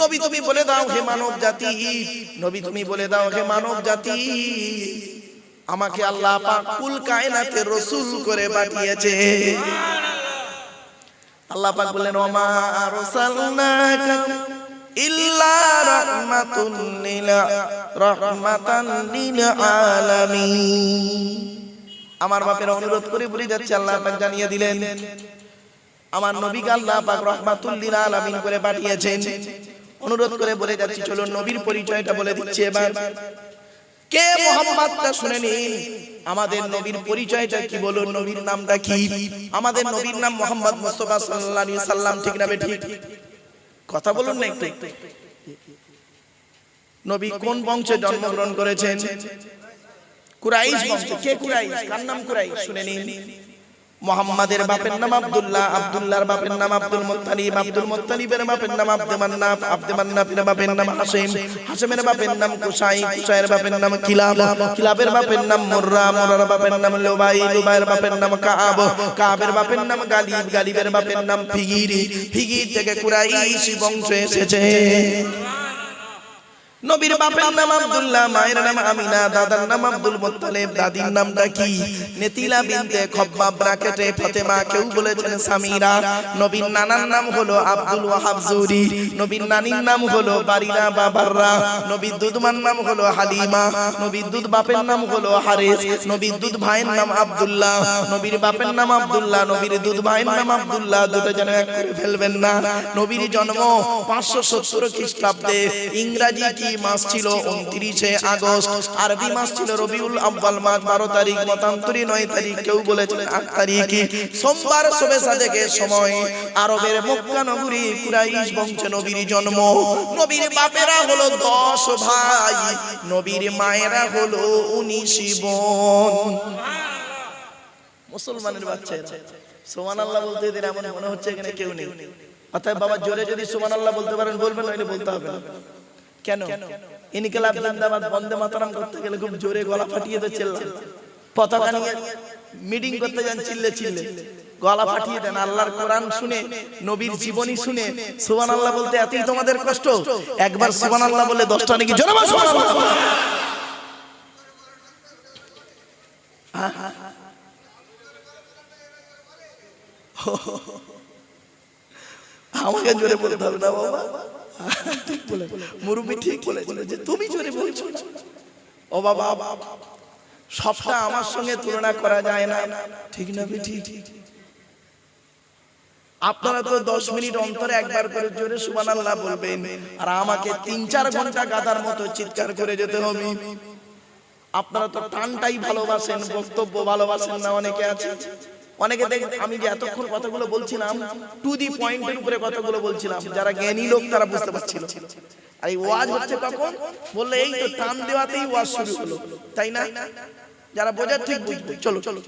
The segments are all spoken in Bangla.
নবী তুমি বলে দাও হে মানব জাতি, নবী তুমি বলে দাও হে মানব জাতি, আমাকে আল্লাহ পাক কুল কায়নাতের রাসূল করে পাঠিয়েছে। আল্লাহ পাক বললেন ওমা আরসালনাকা ইল্লা রাহমাতান লিল আলামিন। আমার বাপের অনুরোধ করে বলে যাচ্ছে, আল্লাহ পাক জানিয়ে দিলেন আমার নবীকে আল্লাহ পাক রাহমাতুল লিল আলামিন করে পাঠিয়েছেন। অনুরোধ করে বলে যাচ্ছি, চলো নবীর পরিচয়টা বলে দিচ্ছি। এবার কে মুহাম্মদটা শুনে নিন, আমাদের নবীর পরিচয়টা কি, বলুন নবীর নামটা কি? আমাদের নবীর নাম মুহাম্মদ মুস্তাফা সাল্লাল্লাহু আলাইহি সাল্লাম। ঠিক না ঠিক? কথা বলুন না একটু। নবী কোন বংশে জন্মগ্রহণ করেছেন? কুরাইশ বংশ। কে কুরাইশ? কার নাম কুরাইশ? শুনে নিন। মুহাম্মাদের বাপের নাম আব্দুল্লাহ, আব্দুল্লাহর বাপের নাম আব্দুল মুত্তালিব, আব্দুল মুত্তালিবের বাপের নাম আব্দে মান্নাফ, আব্দে মান্নাফের বাপের নাম হাশিম, হাশিমের বাপের নাম কুসাই, কুসাইয়ের বাপের নাম কিলাব, কিলাবের বাপের নাম মুররা, মুররার বাপের নাম লুবাই, লুবাইয়ের বাপের নাম কাআব, কাআবের বাপের নাম গালিব, গালিবের বাপের নাম ফিগির, ফিগির থেকে কুরাইশ বংশ এসেছে। নবীর বাপের নাম আব্দুল্লাহ, মায়ের নাম আমিনা, দাদার নাম আব্দুল মুত্তালিব, দাদির নামটা কি? নেতিলা বিনতে খব্বাব ব্রাকেটে ফাতেমা, কেউ বলেছেন সামিরা। নবীর নানার নাম হলো আব্দুল ওয়াহাব জুরি, নবীর নানির নাম হলো বারিরা বা বাররা, নবীর দুধমার নাম হলো হালিমা, নবীর দুধ বাপের নাম হলো হারিস, নবীর দুধ ভাইয়ের নাম আব্দুল্লাহ, নবীর বাপের নাম আব্দুল্লাহ, নবীর দুধ ভাইয়ের নাম আব্দুল্লাহ, দুটো যেন এক করে ফেলবেন না। নবীর জন্ম 570 খ্রিস্টাব্দে। ইংরেজি কি মাস ছিল? 29শে আগস্ট। আরবি মাস ছিল রবিউল আউয়াল মাস 12 তারিখ, মতান্তরে 9 তারিখ, কেউ বলেছেন 8 তারিখ। সোমবার শবে সাদেকের সময় আরবের মক্কা নগরী কুরাইশ বংশে নবীর জন্ম। নবীর বাপেরা হলো 10 ভাই, নবীর মায়েরা হলো 19 বোন। মুসলমানের বাচ্চারা সুবহানাল্লাহ বলতে এদের এমন মনে হচ্ছে এখানে কেউ নেই। অতএব বাবা জোরে যদি সুবহানাল্লাহ বলতে পারেন বলবেন, নইলে বলতে হবে না। কেন? ইনকিলাব জিন্দাবাদ বন্দে মাতরম করতে গেলে খুব জোরে গলা ফাটিয়ে তো চিল্লান, পতাকা নিয়ে মিটিং করতে যান চিল্লে চিল্লে গলা ফাটিয়ে দেন। আল্লাহর কোরআন শুনে, নবীর জীবনী শুনে সুবহানাল্লাহ বলতে এতই তোমাদের কষ্ট, একবার সুবহানাল্লাহ বলে 10টা নাকি জোরে বল সুবহানাল্লাহ। আমাকে জোরে বলতে হবে না বাবা। ঠিক বলে মুরব্বি ঠিক বলেছিল যে তুমি জোরে বলছো। ও বাবা, সবটা আমার সঙ্গে তুলনা করা যায় না। ঠিক না? ঠিক। আপনারা তো 10 মিনিট অন্তরে একবার করে জোরে সুবহানাল্লাহ বলবেন, আর আমাকে 3-4 ঘন্টা গাদার মতো চিৎকার করে যেতে হবে। আপনারা তো টানটাই ভালোবাসেন, বক্তব্য ভালোবাসেন না। অনেকে আছে, অনেকে দেখেন আমি যে এতক্ষণ কথাগুলো বলছিলাম টু দি পয়েন্টের উপরে কথাগুলো বলছিলাম, যারা জ্ঞানী লোক তারা বুঝতে পারছিল। আর এই ওয়াজ হচ্ছে কখন বললে এই তো টান দেওয়াতেই ওয়াজ শুরু হলো, তাই না? যারা বোঝার ঠিক বুঝবে। চলো চলো।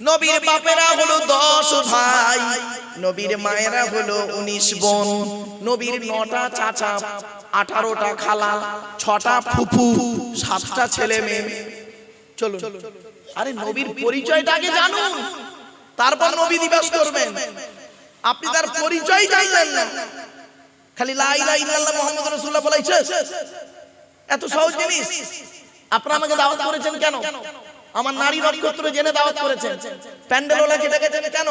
নবীর বাপেরা হলো 10 ভাই, নবীর মায়েরা হলো 19 বোন, নবীর 9টা চাচা, 18টা খালা, 6টা ফুফু, 7টা ছেলে মেয়ে। চলো। আরে নবীর পরিচয়টা আগে জানুন, তারপর নবী দিবস করবেন। আপনি তার পরিচয় জানলেন না, খালি লা ইলাহা ইল্লাল্লাহ মুহাম্মাদুর রাসূলুল্লাহ বলাইছে, এত সহজ জিনিস। আপনারা আমাকে দাওয়াত করেছেন কেন? আমার নারী নক্ষত্র জেনে দাওয়াত করেছেন। প্যান্ডেলওয়ালাকে ডেকেছেন কেন?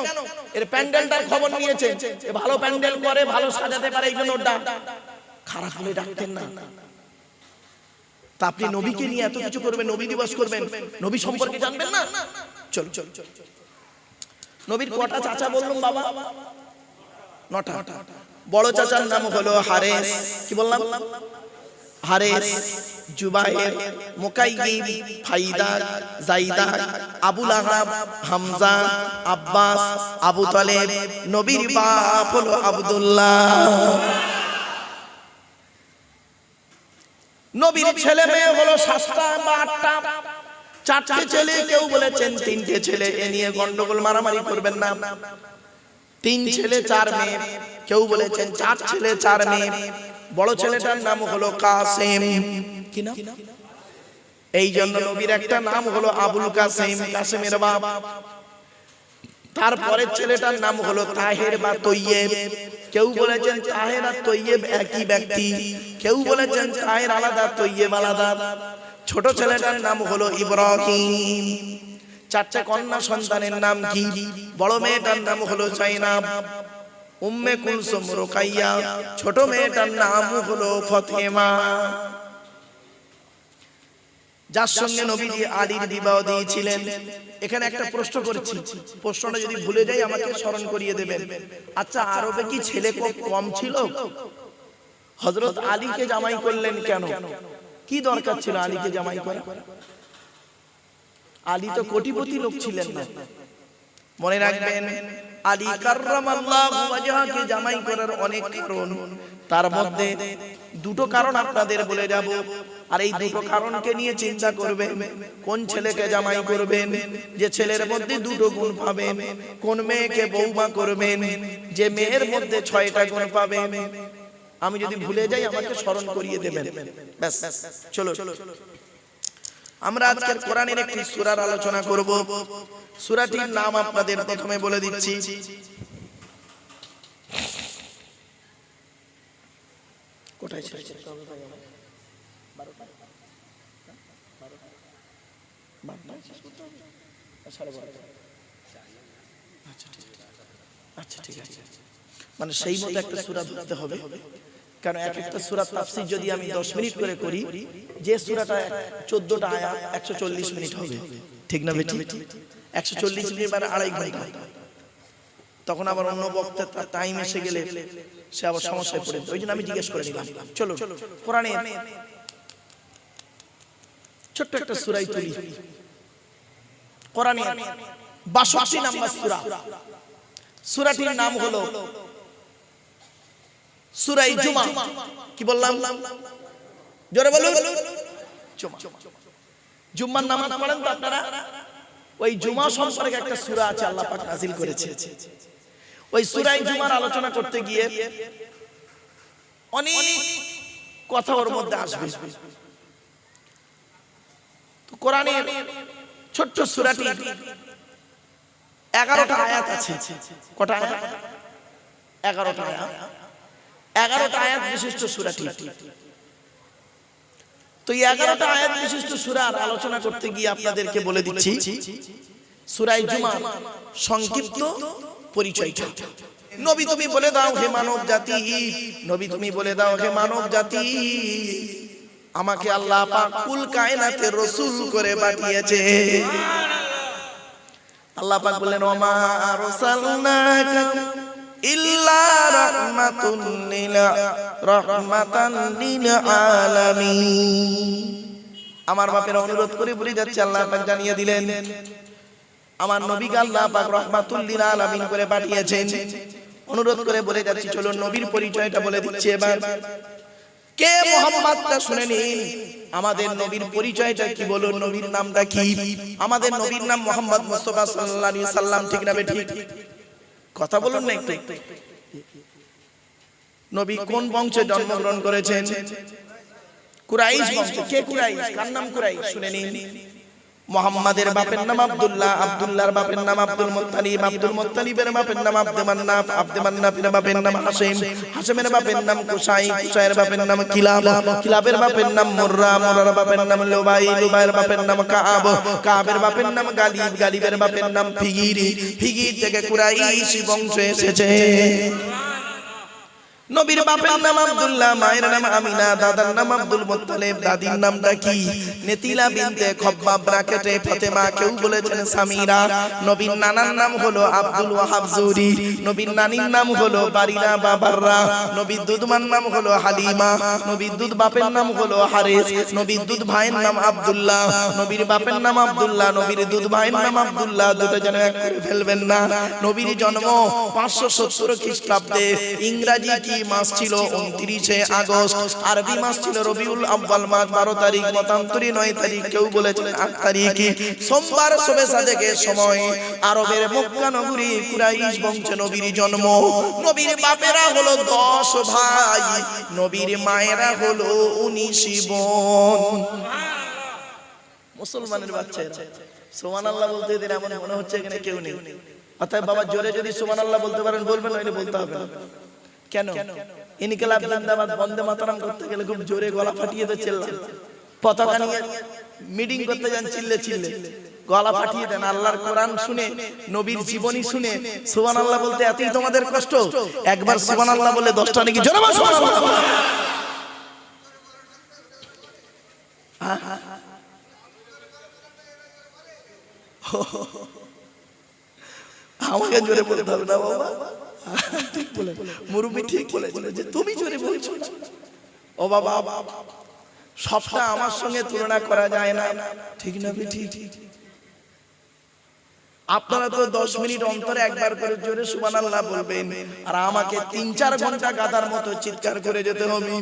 এর প্যান্ডেলটার খবর নিয়েছেন, এ ভালো প্যান্ডেল করে, ভালো সাজাতে পারে, এই জন্য ডাক। খারাপ হলে ডাকতেন না। তা আপনি নবীকে নিয়ে এত কিছু করবেন, নবী দিবস করবেন, নবী সম্পর্কে জানবেন না? চল। নবীর কটা চাচা বললাম বাবা? 9টা। বড় চাচার নাম হলো হারেস। কি বললাম? হারেস, জুবাইর, মুকাইয়িব, ফাইদা, জাইদা, আবু লাহাব, হামজা, আব্বাস, আবু তালেব। নবীর বাপ হলো আব্দুল্লাহ। নবীর ছেলে মেয়ে হলো 7টা বা 8টা। 4টে ছেলে, কেউ বলেছেন 3টে ছেলে। এ নিয়ে গন্ডগোল মারামারি করবেন না। 3 ছেলে 4 মেয়ে, কেউ বলেছেন 4 ছেলে 4 মেয়ে। বড় ছেলেটার নাম হলো কাসেম। কি নাম? এই জন্য নবীর একটা নাম হলো আবুল কাসেম, কাসেমের বাপ। তারপরের ছেলেটার নাম হলো তাহের বা তৈয়েব। কেউ বলেছেন তাহের আর তৈয়েব একই ব্যক্তি, কেউ বলেছেন তাহের আলাদা তৈয়েব আলাদা। ছোট ছেলেটার নাম হলো ইব্রাহিম। চারটা কন্যা সন্তানের নাম কি? বড় মেয়েটার নাম হলো জাইনাব, উম্মে কুলসুম, রুকাইয়া। ছোট মেয়েটার নাম হলো ফাতেমা। যার সঙ্গে নবীজি আলীর বিবাহ দিয়েছিলেন। এখানে একটা প্রশ্ন করেছি, প্রশ্নটা যদি ভুলে যাই আমাকে স্মরণ করিয়ে দেবেন। আচ্ছা, আরবে কি ছেলে খুব কম ছিল? হযরত আলীকে জামাই করলেন কেন? কি দরকার ছিল আলীকে জামাই করা? আলী তো কোটিপতি লোক ছিলেন না। মনে রাখবেন, আলী কাররামাল্লাহু ওয়াজহাকে জামাই করার অনেক কারণ, তার মধ্যে দুটো কারণ আপনাদের বলে যাব। আর এই দুটো কারণকে নিয়ে চিন্তা করবেন কোন ছেলেকে জামাই করবেন, যে ছেলের মধ্যে দুটো গুণ পাবেন। কোন মেয়েকে বৌমা করবেন, যে মেয়ের মধ্যে 6টা গুণ পাবেন। আমি যদি ভুলে যাই আমাকে স্মরণ করিয়ে দেবেন। ব্যাস, চলো আমরা আজকের কোরআনের একটি সূরার আলোচনা করব। সূরাটির নাম আপনাদের প্রথমে বলে দিচ্ছি। কোথায় ছিল? আচ্ছা ঠিক আছে, মানে সেই মতো একটা সূরা ধরতে হবে। কারণ এক একটা সূরার তাফসীর যদি আমি 10 মিনিট করে করি, যে সূরাটা 14টা আয়াত 140 মিনিট হবে, ঠিক না বেটি? 140 মিনিট মানে 2.5 ঘন্টা। তখন আবার অন্য বক্তার টাইম এসে গেলে সে আবার সমস্যায় পড়ে যাবে। ওই জন্য আমি জিজ্ঞেস করে নিলাম। চলো কোরআনে ছোট্ট একটা সূরাই তুলি। কোরআনে 62 নম্বর সূরা। সূরাটির নাম হলো সূরা জুমা। কি বললাম? জোরে বলুন। জুমা। জুম্মার নামাজ পড়েন তো আপনারা? ওই জুমা সম্পর্কে একটা সূরা আছে, আল্লাহ পাক নাযিল করেছে। ওই সূরা জুমার আলোচনা করতে গিয়ে অনেক কথা ওর মধ্যে আসবে। তো কোরআনের ছোট্ট সূরাটি 11টা আয়াত আছে। কটা আয়াত? 11টা আয়াত। 11টা আয়াত বিশিষ্ট সূরাটি। তো এই 11টা আয়াত বিশিষ্ট সূরার আলোচনা করতে গিয়ে আপনাদেরকে বলে দিচ্ছি সূরা জুমার সংক্ষিপ্ত পরিচয়টা। নবী তুমি বলে দাও হে মানব জাতি, নবী তুমি বলে দাও হে মানব জাতি, আমাকে আল্লাহ পাক কুল কায়নাতের রাসূল করে পাঠিয়েছে। আল্লাহ পাক বললেন ওমা আরসালনাকা ইল্লা রাহমাতান লিল আলামিন। আমার বাপের অনুরোধ করে বলে যাচ্ছে, আল্লাহ পাক জানিয়ে দিলেন আমার নবীকে আল্লাহ পাক রাহমাতুল লিল আলামিন করে পাঠিয়েছেন। অনুরোধ করে বলে যাচ্ছি, চলো নবীর পরিচয়টা বলে দিচ্ছি এবার। কে মুহাম্মদটা শুনে নিন। আমাদের নবীর পরিচয়টা কি বলুন? নবীর নামটা কি? আমাদের নবীর নাম মুহাম্মদ মুস্তাফা সাল্লাল্লাহু আলাইহি সাল্লাম, ঠিক না বেঠিক? কথা বলুন না একটু। নবী কোন বংশে জন্মগ্রহণ করেছেন? কুরাইশ বংশ। কে কুরাইশ? কার নাম কুরাইশ? শুনে নিন। মুহাম্মাদের বাপের নাম আব্দুল্লাহ, আব্দুল্লাহর বাপের নাম আব্দুল মুত্তালিব, আব্দুল মুত্তালিবের বাপের নাম আব্দে মান্নাফ, আব্দে মান্নাফের বাপের নাম হাশিম, হাশিমের বাপের নাম কুসাই, কুসাইয়ের বাপের নাম কিলাব, কিলাবের বাপের নাম মুররা, মুররার বাপের নাম লুবাই, লুবাইয়ের বাপের নাম কাব, কাবের বাপের নাম গালিব, গালিবের বাপের নাম ফিগির, ফিগির থেকে কুরাইশ বংশ এসেছে। নবীর বাপের নাম আব্দুল্লাহ, মায়ের নাম আমিনা, দাদার নাম আব্দুল মুত্তালিব, দাদির নামটা কি? নেতিলা বিনতে খব্বাব ব্রাকেটে ফাতেমা, কেউ বলেছেন সামিরা। নবীর নানার নাম হলো আব্দুল ওয়াহাব জুরি, নবীর নানির নাম হলো বারিনা বাবাররা, নবীর দুধমার নাম হলো হালিমা, নবীর দুধ বাপের নাম হলো হারিস, নবীর দুধ ভাইয়ের নাম আব্দুল্লাহ, নবীর বাপের নাম আব্দুল্লাহ, নবীর দুধ ভাইয়ের নাম আব্দুল্লাহ, দুটো যেন এক করে ফেলবেন না। নবীর জন্ম 570 খ্রিস্টাব্দে। ইংরেজি কি মাস ছিল? 29 আগস্ট। আরবি মাস ছিল রবিউল আউয়াল মাস 12 তারিখ, মতান্তরে 9 তারিখ, কেউ বলেছেন 8 তারিখ। সোমবার শবে সাদেকের সময় আরবের মক্কা নগরী কুরাইশ বংশে নবীর জন্ম। নবীর বাপেরা হলো 10 ভাই, নবীর মায়েরা হলো 19 বোন। মুসলমানের বাচ্চারা সুবহানাল্লাহ বলতে দিন, এমন মনে হচ্ছে এখানে কেউ নেই। অতএব বাবা জোরে যদি সুবহানাল্লাহ বলতে পারেন বলবেন, নইলে বলতে হবে না। কেন? ইনকিলাব জিন্দাবাদ বন্দে মাতরম করতে গেলে খুব জোরে গলা ফাটিয়ে তো চিল্লান, পতাকা নিয়ে মিটিং করতে যান চিল্লে চিল্লে গলা ফাটিয়ে দেন। আল্লাহর কোরআন শুনে, নবীর জীবনী শুনে সুবহানাল্লাহ বলতে এতই তোমাদের কষ্ট, একবার সুবহানাল্লাহ বলে 10টা নাকি জোরে বল সুবহানাল্লাহ। আমাকে জোরে বলতে হবে না বাবা, ঠিক বলে মুরব্বি ঠিক বলেছিল যে তুমি জোরে বলছো। ও বাবা, সবটা আমার সঙ্গে তুলনা করা যায় না, ঠিক না? ঠিক। আপনারা তো 10 মিনিট অন্তরে একবার করে জোরে সুবহানাল্লাহ বলবেন, আর আমাকে 3-4 ঘন্টা গাদার মতো চিৎকার করে যেতে হবে।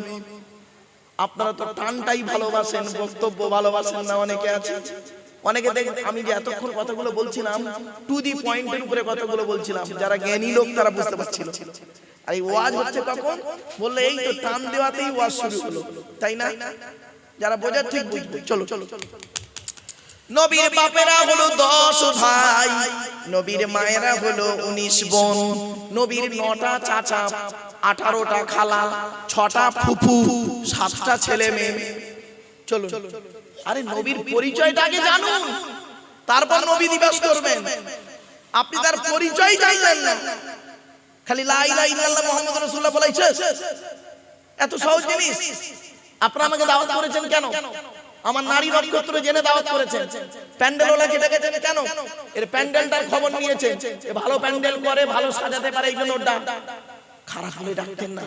আপনারা তো টানটাই ভালোবাসেন, বক্তব্য ভালোবাসেন না। অনেকে আছে, অনেকে দেখেন আমি যে এতক্ষণ কথাগুলো বলছিলাম টু দি পয়েন্টের উপরে কথাগুলো বলছিলাম, যারা জ্ঞানী লোক তারা বুঝতে পারছিল। আর এই ওয়াজ হচ্ছে কখন বললে এই তো টান দেওয়াতেই ওয়াজ শুরু হলো, তাই না? যারা বোঝার ঠিক বুঝবে। চলো চলো। নবীর বাপেরা হলো 10 ভাই, নবীর মায়েরা হলো 19 বোন, নবীর 9টা চাচা, 18টা খালা, 6টা ফুফু, 7টা ছেলে মেয়ে। চলো। আরে নবীর পরিচয়টা আগে জানুন, তারপর নবী দিবস করবেন। আপনি তার পরিচয় জানলেন না, খালি লা ইলাহা ইল্লাল্লাহ মুহাম্মাদুর রাসূলুল্লাহ বলাইছে, এত সহজ জিনিস। আপনারা আমাকে দাওয়াত করেছেন কেন? আমার নারী নক্ষত্র জেনে দাওয়াত করেছেন। প্যান্ডেলওয়ালাকে ডেকেছেন কেন? এর প্যান্ডেলটার খবর নিয়েছেন, এ ভালো প্যান্ডেল করে, ভালো সাজাতে পারে, এই জন্য খারাপ হলে ডাকতেন না।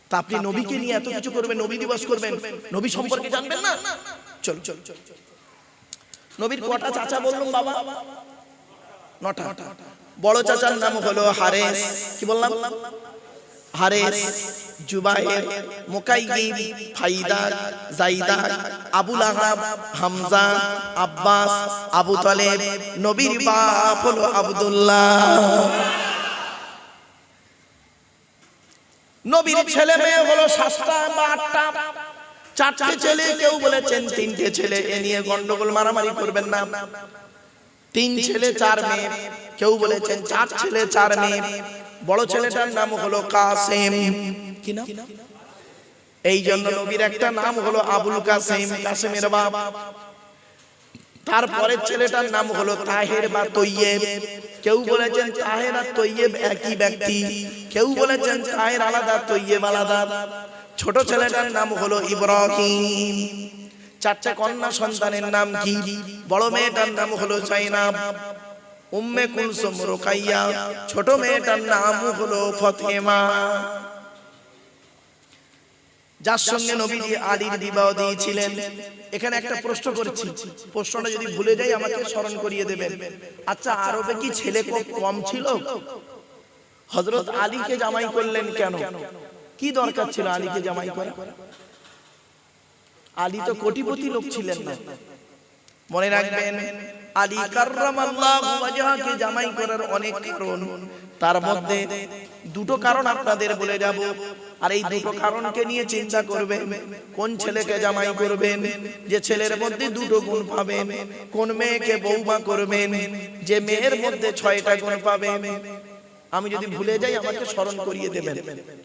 তা আপনি নবীকে নিয়ে এত কিছু করবেন, নবী দিবস করবেন, নবী সম্পর্কে জানবেন না? চল চল। নবীর কটা চাচা বললাম বাবা? 9টা। বড় চাচার নাম হলো হারেস, কি বললাম? হারেস, জুবাইর, মুকাইয়িব, ফাইদা, জাইদা, আবু লাহাব, হামজা, আব্বাস, আবু তালেব। নবীর বাপ হলো আব্দুল্লাহ। নবীর ছেলে মেয়ে হলো 7টা বা 8টা, 4টে ছেলে, কেউ বলেছেন 3টে ছেলে। এ নিয়ে গন্ডগোল মারামারি করবেন না। 3 ছেলে 4 মেয়ে, কেউ বলেছেন 4 ছেলে 4 মেয়ে। বড় ছেলেটার নাম হলো কাসেম, কি নাম? এই জন্য নবীর একটা নাম হলো আবুল কাসেম, কাসেমের বাপ। তারপরের ছেলেটার নাম হলো তাহের বা তৈয়েব, কেউ বলেছেন তাহের আর তৈয়েব একই ব্যক্তি, কেউ বলেছেন তাহের আলাদা তৈয়েব আলাদা। ছোট ছেলেটার নাম হলো ইব্রাহিম। 4টে কন্যা সন্তানের নাম কি? বড় মেয়েটার নাম হলো জাইনাব, উম্মে কুলসুম, রুকাইয়া। ছোট মেয়েটার নাম হলো ফাতেমা। যার সঙ্গে নবীজি আলীর বিবাহ দিয়েছিলেন। এখানে একটা প্রশ্ন করেছি, প্রশ্নটা যদি ভুলে যাই আমাকে স্মরণ করিয়ে দেবেন। আচ্ছা, আরবে কি ছেলে কম ছিল? হযরত আলীকে জামাই করলেন কেন? কি দরকার ছিল আলীকে জামাই করা? আলী তো কোটিপতি লোক ছিলেন না। মনে রাখবেন, আলী কাররামাল্লাহু ওয়াজহাকে জামাই করার অনেক কারণ, তার মধ্যে 2টো কারণ আপনাদের বলে যাব। আর এই 2টো কারণকে নিয়ে চিন্তা করবেন, কোন ছেলেকে জামাই করবেন যে ছেলের মধ্যে 2টো গুণ পাবেন, কোন মেয়েকে বৌমা করবেন যে মেয়ের মধ্যে 6টা গুণ পাবেন। আমি যদি ভুলে যাই আমাকে স্মরণ করিয়ে দেবেন,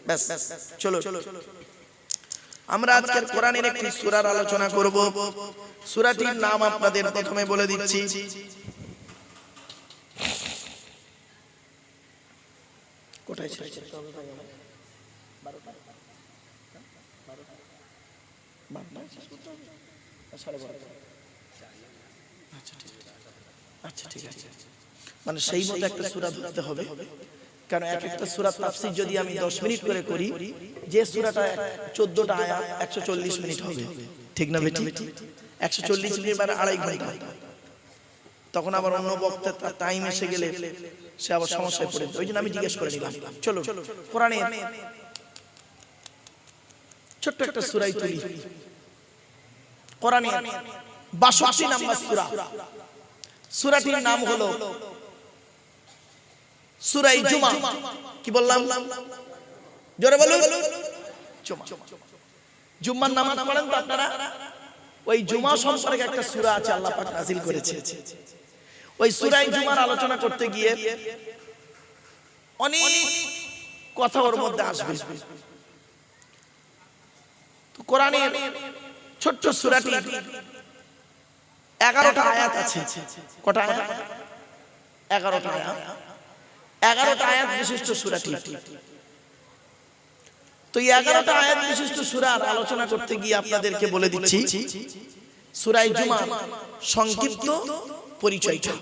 ব্যাস। চলো, আমরা আজকের কোরআনের একটি সূরার আলোচনা করব। সূরাটির নাম আপনাদের প্রথমে বলে দিচ্ছি। কোথায় ছিল? আচ্ছা ঠিক আছে, মানে সেই মতো একটা সূরা ধরতে হবে। কারণ এক একটা সূরার তাফসীর যদি আমি 10 মিনিট করে করি, যে সূরাটা 14টা আয়াত 140 মিনিট হবে, ঠিক না বেটি? 140 মিনিট মানে 2.5 ঘন্টা। তখন আবার অন্য বক্তার টাইম এসে গেলে সে আবার সমস্যায় পড়ে যাবে। ওই জন্য আমি জিজ্ঞেস করে নিলাম। চলো, কোরআনের ছোট্ট একটা সূরাই তুলি। কোরআনের 62 নম্বর সূরা। সূরাটির নাম হলো সূরা জুমা। কি বললাম? জোরে বলুন। জুমা। জুম্মার নামাজ পড়েন তো আপনারা? ওই জুমা সম্পর্কে একটা সূরা আছে, আল্লাহ পাক নাযিল করেছে। ওই সূরা জুমার আলোচনা করতে গিয়ে অনেক কথা ওর মধ্যে আসবে। তো কোরআনের ছোট্ট সূরাটি 11টা আয়াত আছে। কটা আয়াত? 11টা আয়াত। 11টা আয়াত বিশিষ্ট সূরাটি। তো এই 11টা আয়াত বিশিষ্ট সূরার আলোচনা করতে গিয়ে আপনাদেরকে বলে দিচ্ছি সূরা জুমার সংক্ষিপ্ত পরিচয়টা।